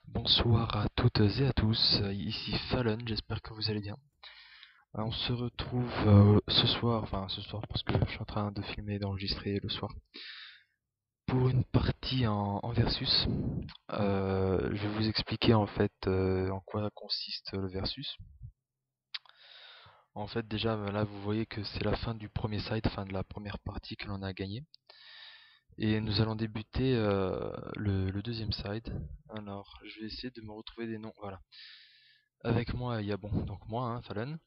Bonsoir à toutes et à tous, ici Fallon, j'espère que vous allez bien. On se retrouve ce soir parce que je suis en train de filmer et d'enregistrer le soir, pour une partie en versus. Je vais vous expliquer en fait en quoi consiste le versus. En fait déjà là vous voyez que c'est la fin du premier side, fin de la première partie que l'on a gagné. Et nous allons débuter le deuxième side. Alors je vais essayer de me retrouver des noms, voilà. Avec moi il y a donc moi, hein, Fallon.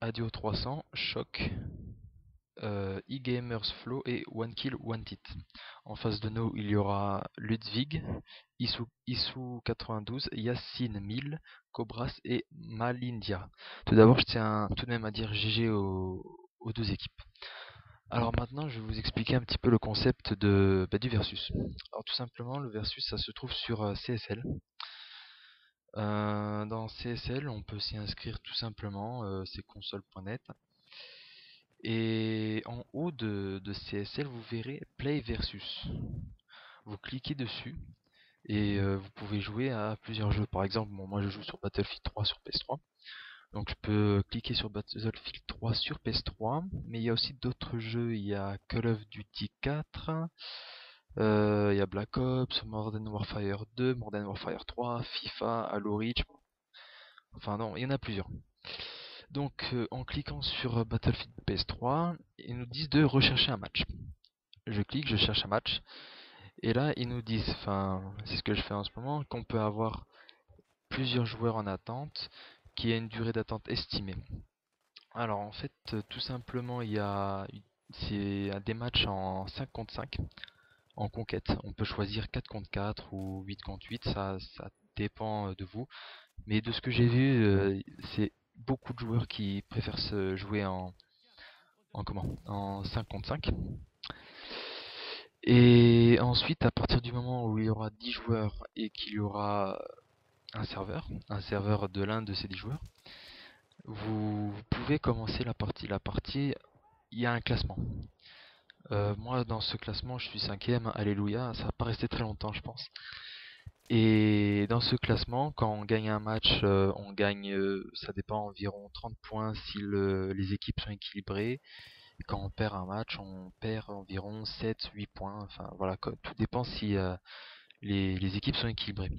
Adio 300, Shock, eGamers Flow et One Kill One Tit. En face de nous, il y aura Ludwig, Isu92, Yacine 1000, Cobras et Malindia. Tout d'abord, je tiens tout de même à dire GG aux deux équipes. Alors maintenant, je vais vous expliquer un petit peu le concept du versus. Alors tout simplement, le versus, ça se trouve sur CSL. Dans CSL, on peut s'y inscrire tout simplement, c'est console.net. Et en haut de CSL, vous verrez Play versus. Vous cliquez dessus et vous pouvez jouer à plusieurs jeux. Par exemple, moi je joue sur Battlefield 3 sur PS3. Donc je peux cliquer sur Battlefield 3 sur PS3. Mais il y a aussi d'autres jeux. Il y a Call of Duty 4. Il y a Black Ops, Modern Warfare 2, Modern Warfare 3, FIFA, Halo Reach. Enfin non, il y en a plusieurs. Donc en cliquant sur Battlefield PS3, ils nous disent de rechercher un match. Je clique, je cherche un match, et là ils nous disent, enfin c'est ce que je fais en ce moment, qu'on peut avoir plusieurs joueurs en attente, qui a une durée d'attente estimée. Alors en fait tout simplement il y a c'est des matchs en 5 contre 5, en conquête. On peut choisir 4 contre 4 ou 8 contre 8, ça dépend de vous. Mais de ce que j'ai vu, c'est beaucoup de joueurs qui préfèrent se jouer en 5 contre 5. Et ensuite, à partir du moment où il y aura 10 joueurs et qu'il y aura un serveur de l'un de ces 10 joueurs, vous pouvez commencer la partie. La partie, il y a un classement. Moi, dans ce classement, je suis cinquième, alléluia, ça va pas rester très longtemps, je pense. Et dans ce classement, quand on gagne un match, on gagne, ça dépend, environ 30 points si les équipes sont équilibrées. Et quand on perd un match, on perd environ 7-8 points. Enfin voilà, tout dépend si les équipes sont équilibrées.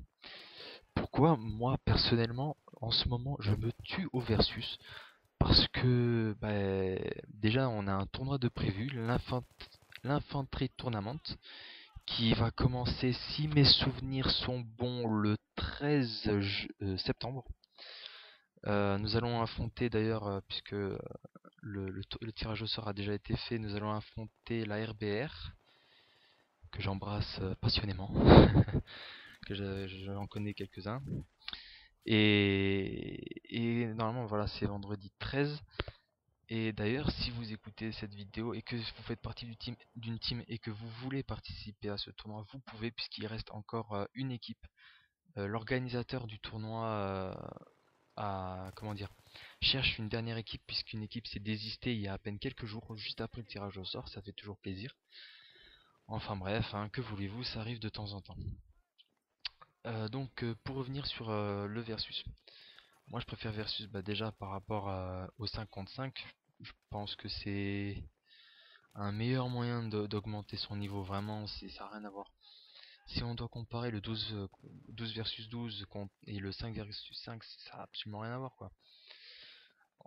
Pourquoi moi personnellement en ce moment je me tue au versus? Parce que déjà on a un tournoi de prévu, l'Infanterie Tournament, qui va commencer, si mes souvenirs sont bons, le 13 septembre. Nous allons affronter d'ailleurs, puisque le tirage au sort a déjà été fait, nous allons affronter la RBR, que j'embrasse passionnément, que j'en connais quelques-uns. Et normalement, voilà, c'est vendredi 13. Et d'ailleurs, si vous écoutez cette vidéo et que vous faites partie d'une team et que vous voulez participer à ce tournoi, vous pouvez, puisqu'il reste encore une équipe. L'organisateur du tournoi comment dire, cherche une dernière équipe, puisqu'une équipe s'est désistée il y a à peine quelques jours, juste après le tirage au sort, ça fait toujours plaisir. Enfin bref, hein, que voulez-vous, ça arrive de temps en temps. Pour revenir sur le versus. Moi je préfère versus déjà par rapport au 5 contre 5. Je pense que c'est un meilleur moyen d'augmenter son niveau, vraiment, ça n'a rien à voir. Si on doit comparer le 12 versus 12 et le 5 versus 5, ça n'a absolument rien à voir quoi.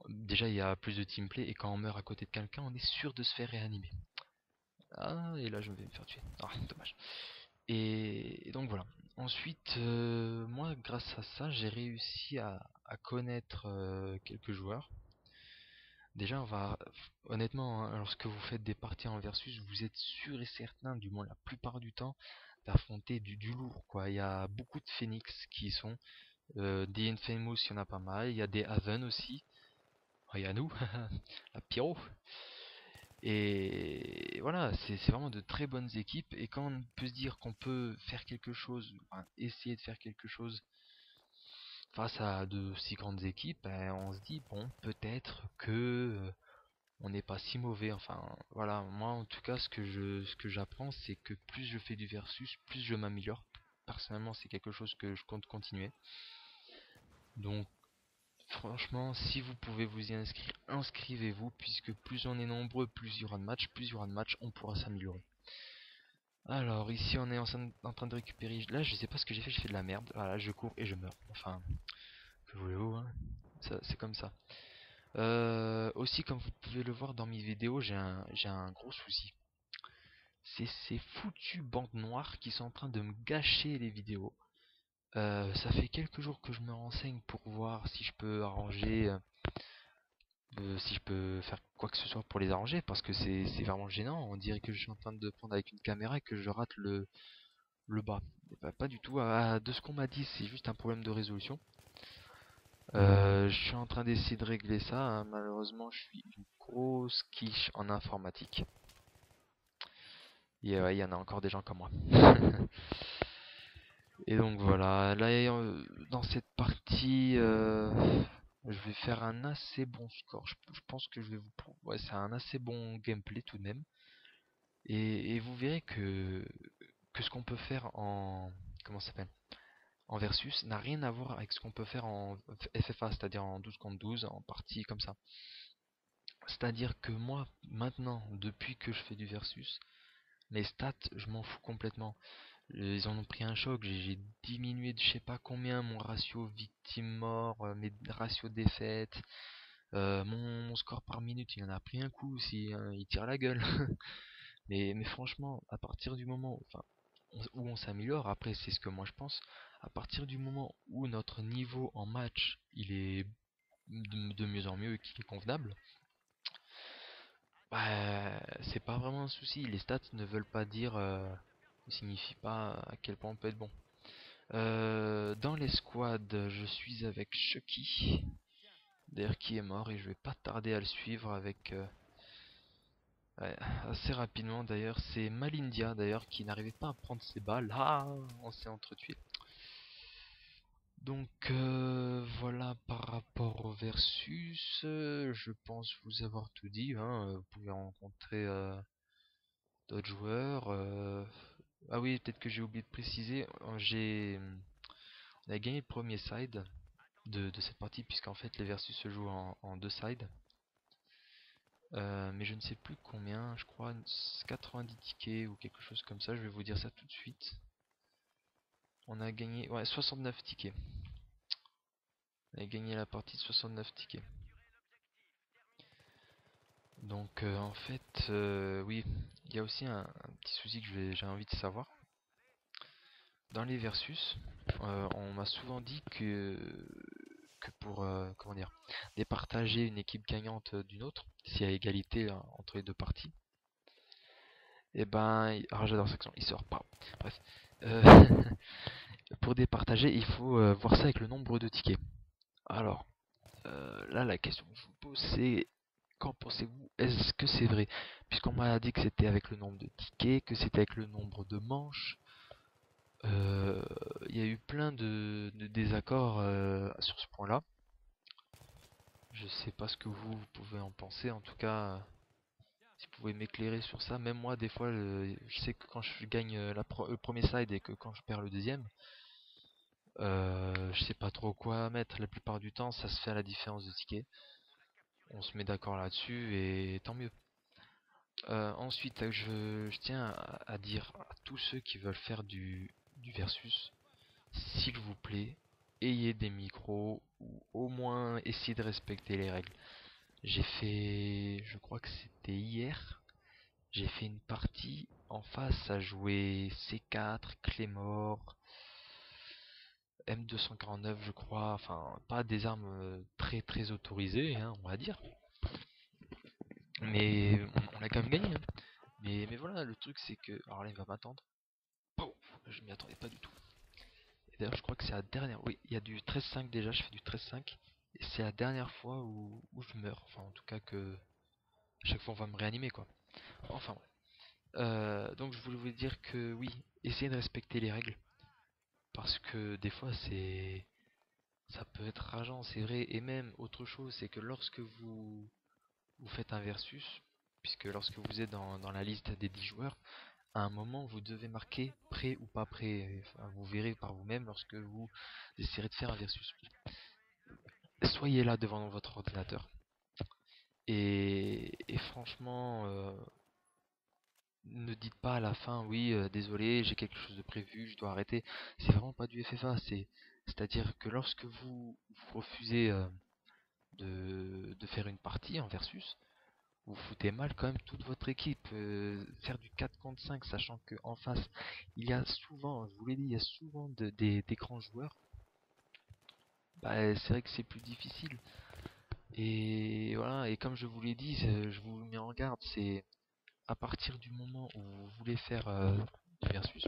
Déjà il y a plus de teamplay et quand on meurt à côté de quelqu'un, on est sûr de se faire réanimer. Ah, et là je vais me faire tuer. Ah, dommage. Et donc voilà. Ensuite, moi, grâce à ça, j'ai réussi à connaître quelques joueurs. Déjà, honnêtement, hein, lorsque vous faites des parties en versus, vous êtes sûr et certain, du moins la plupart du temps, d'affronter du lourd, quoi. Il y a beaucoup de Phoenix qui y sont. Des Infamous, il y en a pas mal. Il y a des Haven aussi. Oh, il y a nous, la Pyro. Et voilà, c'est vraiment de très bonnes équipes. Et quand on peut se dire qu'on peut faire quelque chose, enfin, essayer de faire quelque chose face à de si grandes équipes, on se dit bon, peut-être que on n'est pas si mauvais. Enfin, voilà, moi en tout cas, ce que j'apprends, c'est que plus je fais du versus, plus je m'améliore. personnellement c'est quelque chose que je compte continuer. Donc franchement, si vous pouvez vous y inscrire, inscrivez-vous, puisque plus on est nombreux, plus il y aura de matchs, on pourra s'améliorer. Alors ici on est en train de récupérer, là je sais pas ce que j'ai fait de la merde, voilà, je cours et je meurs, enfin, que voulez-vous, hein, c'est comme ça. Aussi, comme vous pouvez le voir dans mes vidéos, j'ai un gros souci. C'est ces foutues bandes noires qui sont en train de me gâcher les vidéos. Ça fait quelques jours que je me renseigne pour voir si je peux arranger, si je peux faire quoi que ce soit pour les arranger, parce que c'est vraiment gênant. On dirait que je suis en train de prendre avec une caméra et que je rate le bas. Et bah, pas du tout. De ce qu'on m'a dit, c'est juste un problème de résolution. Je suis en train d'essayer de régler ça, hein. Malheureusement, je suis une grosse quiche en informatique. Et ouais, il y en a encore des gens comme moi. Et donc voilà, là dans cette partie, je vais faire un assez bon score. Je pense que je vais ouais, c'est un assez bon gameplay tout de même. Et vous verrez que ce qu'on peut faire en comment ça s'appelle? En versus n'a rien à voir avec ce qu'on peut faire en FFA, c'est-à-dire en 12 contre 12, en partie comme ça. C'est-à-dire que moi, maintenant, depuis que je fais du versus, les stats, je m'en fous complètement. Ils en ont pris un choc, j'ai diminué de je sais pas combien mon ratio victime-mort, mes ratios défaites, mon score par minute, il en a pris un coup aussi, hein, il tire la gueule. Mais franchement, à partir du moment où on s'améliore, après c'est ce que moi je pense, à partir du moment où notre niveau en match il est de mieux en mieux et qu'il est convenable, bah, c'est pas vraiment un souci. Les stats ne veulent pas dire, ne signifient pas à quel point on peut être bon. Dans les squads, je suis avec Chucky, d'ailleurs qui est mort et je vais pas tarder à le suivre avec ouais, assez rapidement d'ailleurs. C'est Malindia d'ailleurs qui n'arrivait pas à prendre ses balles. Ah, on s'est entretué. Donc voilà par rapport au versus, je pense vous avoir tout dit, hein. Vous pouvez rencontrer d'autres joueurs. Ah oui, peut-être que j'ai oublié de préciser, on a gagné le premier side de cette partie, puisqu'en fait les versus se jouent en deux sides. Mais je ne sais plus combien, je crois 90 tickets ou quelque chose comme ça, je vais vous dire ça tout de suite. On a gagné, ouais, 69 tickets. On a gagné la partie de 69 tickets. Donc en fait, oui, il y a aussi un petit souci que j'ai envie de savoir. Dans les versus, on m'a souvent dit que pour comment dire, départager une équipe gagnante d'une autre, s'il y a égalité entre les deux parties, et ben, ah, j'adore cette action, il sort pas. Bref, Euh, pour départager, il faut voir ça avec le nombre de tickets. Alors, là, la question que je vous pose, c'est qu'en pensez-vous? Est-ce que c'est vrai? Puisqu'on m'a dit que c'était avec le nombre de tickets, que c'était avec le nombre de manches. Il y a eu plein de désaccords sur ce point-là. Je sais pas ce que vous pouvez en penser. En tout cas, si vous pouvez m'éclairer sur ça. Même moi, des fois, je sais que quand je gagne le premier side et que quand je perds le deuxième, je sais pas trop quoi mettre. La plupart du temps, ça se fait à la différence de tickets. On se met d'accord là-dessus et tant mieux. Ensuite, je tiens à dire à tous ceux qui veulent faire du versus, s'il vous plaît, ayez des micros ou au moins essayez de respecter les règles. J'ai fait, je crois que c'était hier, j'ai fait une partie en face à jouer C4, Claymore, M249 je crois, enfin pas des armes très autorisées, hein, on va dire. Mais on a quand même gagné, hein. Mais voilà, le truc c'est que, alors là il va m'attendre. Pouf, je m'y attendais pas du tout. Et d'ailleurs je crois que c'est la dernière, oui, il y a du 13-5 déjà, je fais du 13-5. Et c'est la dernière fois où je meurs, enfin en tout cas que à chaque fois on va me réanimer quoi. Enfin ouais. Donc je voulais vous dire que oui, essayez de respecter les règles. Parce que des fois ça peut être rageant, c'est vrai. Et même autre chose, c'est que lorsque vous faites un versus, puisque lorsque vous êtes dans la liste des 10 joueurs, à un moment, vous devez marquer prêt ou pas prêt. Enfin, vous verrez par vous-même lorsque vous essaierez de faire un versus. Soyez là devant votre ordinateur. Et franchement, ne dites pas à la fin, oui, désolé, j'ai quelque chose de prévu, je dois arrêter. C'est vraiment pas du FFA. C'est-à-dire que lorsque vous refusez de faire une partie en versus, vous foutez mal quand même toute votre équipe. Faire du 4 contre 5, sachant qu'en face, il y a souvent, je vous l'ai dit, il y a souvent des grands joueurs. Bah, c'est vrai que c'est plus difficile. Et voilà, et comme je vous l'ai dit, je vous mets en garde, c'est à partir du moment où vous voulez faire du versus,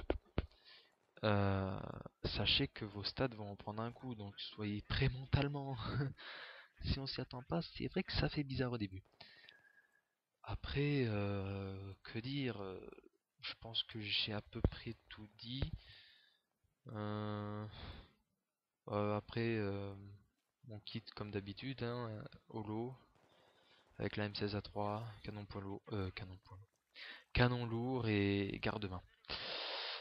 euh, sachez que vos stats vont en prendre un coup, donc soyez prêts mentalement. Si on s'y attend pas, c'est vrai que ça fait bizarre au début. Après, que dire, je pense que j'ai à peu près tout dit. Euh, après, mon kit comme d'habitude, hein, holo, avec la M16A3, canon lourd et garde-main.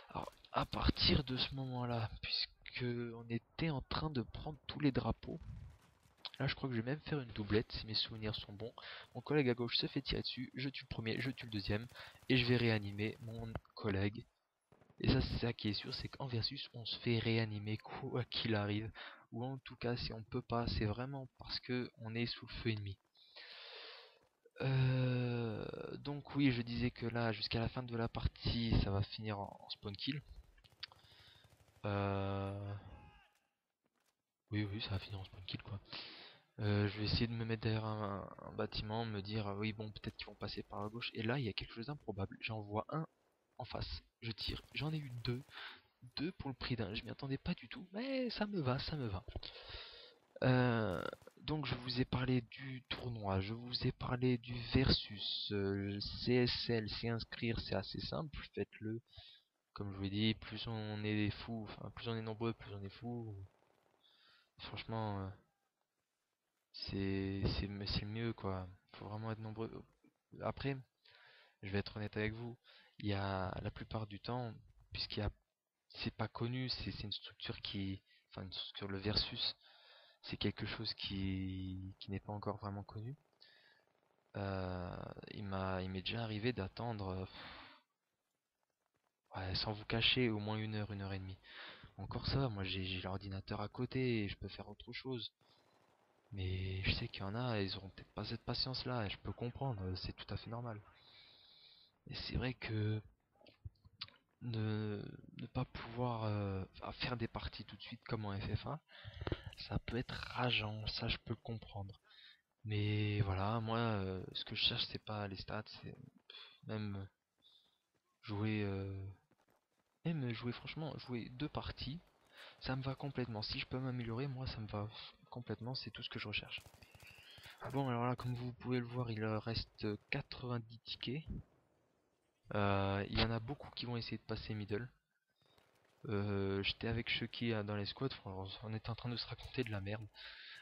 Alors, à partir de ce moment-là, puisque on était en train de prendre tous les drapeaux, là je crois que je vais même faire une doublette si mes souvenirs sont bons. Mon collègue à gauche se fait tirer dessus, je tue le premier, je tue le deuxième, et je vais réanimer mon collègue. Et ça, c'est ça qui est sûr, c'est qu'en versus, on se fait réanimer quoi qu'il arrive. Ou en tout cas, si on peut pas, c'est vraiment parce que on est sous le feu ennemi. Donc oui, je disais que là, jusqu'à la fin de la partie, ça va finir en spawn kill. Oui, oui, ça va finir en spawn kill quoi. Je vais essayer de me mettre derrière un bâtiment, me dire oui bon peut-être qu'ils vont passer par la gauche. Et là il y a quelque chose d'improbable. J'en vois un en face. Je tire. J'en ai eu deux pour le prix d'un. Je m'y attendais pas du tout, mais ça me va, ça me va. Euh, donc je vous ai parlé du tournoi, je vous ai parlé du versus, CSL, c'est inscrire, c'est assez simple, faites-le. Comme je vous l'ai dit, plus on est fous, enfin plus on est nombreux, plus on est fous. Franchement, c'est le mieux quoi. Faut vraiment être nombreux. Après, je vais être honnête avec vous, il y a la plupart du temps, puisqu'il y a c'est pas connu, c'est une structure enfin une structure, le versus, c'est quelque chose qui n'est pas encore vraiment connu. Il m'est déjà arrivé d'attendre, ouais, sans vous cacher, au moins une heure et demie. Encore ça, moi j'ai l'ordinateur à côté et je peux faire autre chose. Mais je sais qu'il y en a, ils auront peut-être pas cette patience-là, et je peux comprendre, c'est tout à fait normal. Et c'est vrai que ne, ne pas pouvoir faire des parties tout de suite comme en FFA, ça peut être rageant, ça je peux le comprendre. Mais voilà, moi, ce que je cherche, c'est pas les stats, c'est même jouer, franchement, jouer deux parties, ça me va complètement. Si je peux m'améliorer, moi, ça me va complètement, c'est tout ce que je recherche. Bon, alors là, comme vous pouvez le voir, il reste 90 tickets. Il y en a beaucoup qui vont essayer de passer middle. J'étais avec Chucky dans les squads, on était en train de se raconter de la merde.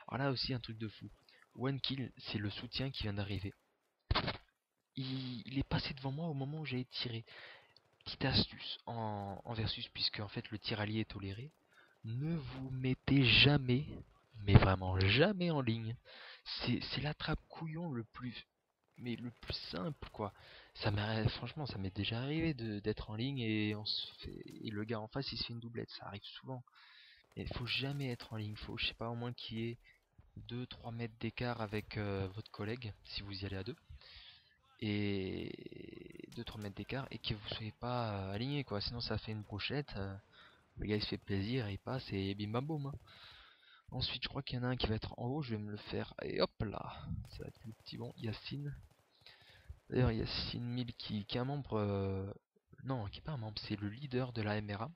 Alors là aussi, un truc de fou. One kill, c'est le soutien qui vient d'arriver. Il est passé devant moi au moment où j'avais tiré. Petite astuce en versus, puisque en fait le tir allié est toléré. Ne vous mettez jamais, mais vraiment jamais en ligne. C'est l'attrape couillon le plus simple quoi. Franchement, ça m'est déjà arrivé d'être en ligne et et le gars en face il se fait une doublette. Ça arrive souvent. Mais il faut jamais être en ligne. Faut, je sais pas, au moins qu'il y ait 2-3 mètres d'écart avec votre collègue si vous y allez à deux. Et 2-3 mètres d'écart et que vous soyez pas aligné quoi. Sinon ça fait une brochette. Le gars il se fait plaisir, il passe et bim bam boum, hein. Ensuite, je crois qu'il y en a un qui va être en haut, je vais me le faire. Et hop là, ça va être le petit bon Yacine. D'ailleurs, Yacine Mille qui est un membre. Non, qui est pas un membre, c'est le leader de la MRA.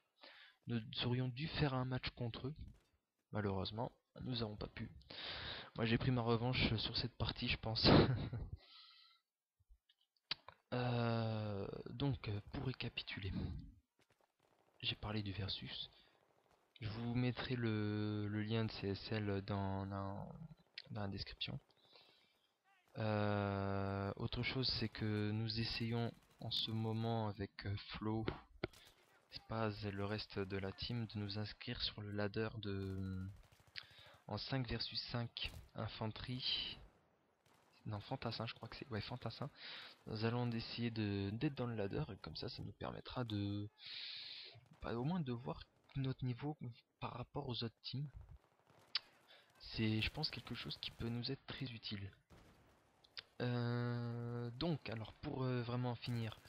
Nous aurions dû faire un match contre eux. Malheureusement, nous n'avons pas pu. Moi, j'ai pris ma revanche sur cette partie, je pense. Donc, pour récapituler, j'ai parlé du versus. Je vous mettrai le lien de CSL dans la description. Autre chose, c'est que nous essayons en ce moment avec Flo, Spaz et le reste de la team de nous inscrire sur le ladder de en 5 versus 5 infanterie. Non, fantassin, je crois que c'est. Ouais, fantassin. Nous allons essayer d'être dans le ladder et comme ça nous permettra de. Au moins de voir notre niveau par rapport aux autres teams. C'est, je pense, quelque chose qui peut nous être très utile. Donc, alors pour vraiment finir,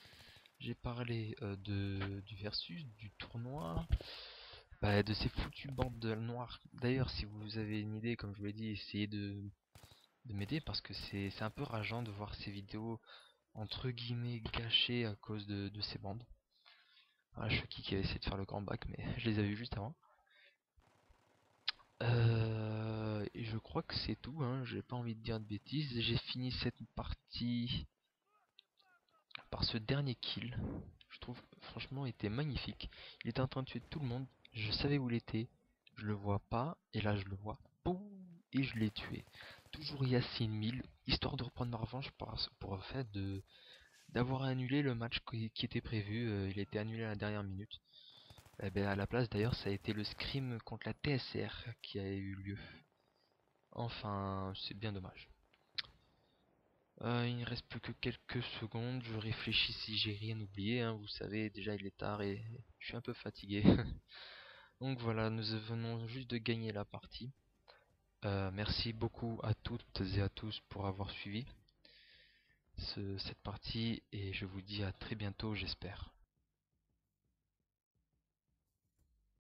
j'ai parlé du versus, du tournoi, de ces foutues bandes de noires. D'ailleurs, si vous avez une idée, comme je vous l'ai dit, essayez de m'aider parce que c'est un peu rageant de voir ces vidéos entre guillemets gâchées à cause de ces bandes. Voilà, Chucky qui avait essayé de faire le grand bac, mais je les avais vus juste avant. Et je crois que c'est tout, hein. J'ai pas envie de dire de bêtises. J'ai fini cette partie par ce dernier kill. Je trouve franchement il était magnifique. Il était en train de tuer tout le monde. Je savais où il était. Je le vois pas. Et là je le vois. Boum, et je l'ai tué. Toujours Yacine 1000. Histoire de reprendre ma revanche pour le fait d'avoir annulé le match qui était prévu. Il a été annulé à la dernière minute. Et ben à la place d'ailleurs ça a été le scrim contre la TSR qui a eu lieu. Enfin c'est bien dommage. Il ne reste plus que quelques secondes, je réfléchis si j'ai rien oublié, hein. Vous savez, déjà il est tard et je suis un peu fatigué. Donc voilà, nous venons juste de gagner la partie. Merci beaucoup à toutes et à tous pour avoir suivi cette partie et je vous dis à très bientôt, j'espère.